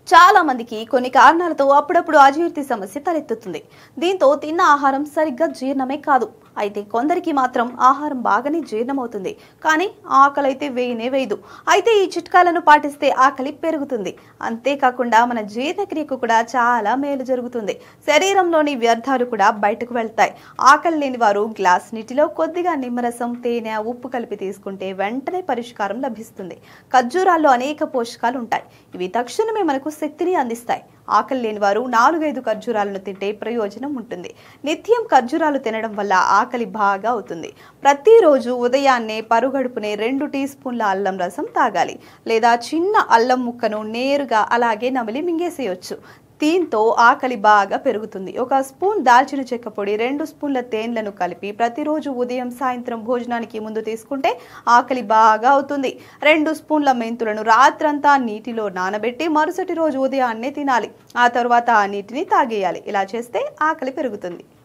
చాలా మందికి కొన్ని కారణాలతో అప్పుడప్పుడు అజీర్తి సమస్య తలెత్తుతుంది. దీంతో తిన్న ఆహారం సరిగ్గా జీర్ణమే కాదు. అయితే కొందరికి మాత్రం ఆహారం బాగానే జీర్ణమవుతుంది, కానీ ఆకలి అయితే వేయనే వేయదు. అయితే ఈ చిట్కాలను పాటిస్తే ఆకలి పెరుగుతుంది. అంతేకాకుండా మన జీర్ణక్రియకు కూడా చాలా మేలు జరుగుతుంది. శరీరంలోని వ్యర్థాలు కూడా బయటకు వెళ్తాయి. ఆకలి లేని వారు గ్లాస్ నీటిలో కొద్దిగా నిమ్మరసం, తేనె, ఉప్పు కలిపి తీసుకుంటే వెంటనే పరిష్కారం లభిస్తుంది. ఖర్జూరాల్లో అనేక పోషకాలు ఉంటాయి. ఇవి తక్షణమే మనకు శక్తిని అందిస్తాయి. ఆకలి లేని వారు 4-5 ఖర్జూరాలను తింటే ప్రయోజనం ఉంటుంది. నిత్యం ఖర్జూరాలు తినడం వల్ల ఆకలి బాగా అవుతుంది. ప్రతిరోజు ఉదయాన్నే పరుగడుపునే 2 టీ స్పూన్ల అల్లం రసం తాగాలి, లేదా చిన్న అల్లం ముక్కను నేరుగా అలాగే నమిలి మింగేసేయొచ్చు. దీంతో ఆకలి బాగా పెరుగుతుంది. 1 స్పూన్ దాల్చిన చెక్క పొడి, 2 స్పూన్ల తేనెలను కలిపి ప్రతిరోజు ఉదయం సాయంత్రం భోజనానికి ముందు తీసుకుంటే ఆకలి బాగా అవుతుంది. 2 స్పూన్ల మెంతులను రాత్రంతా నీటిలో నానబెట్టి మరుసటి రోజు ఉదయాన్నే తినాలి. ఆ తర్వాత ఆ నీటిని తాగేయాలి. ఇలా చేస్తే ఆకలి పెరుగుతుంది.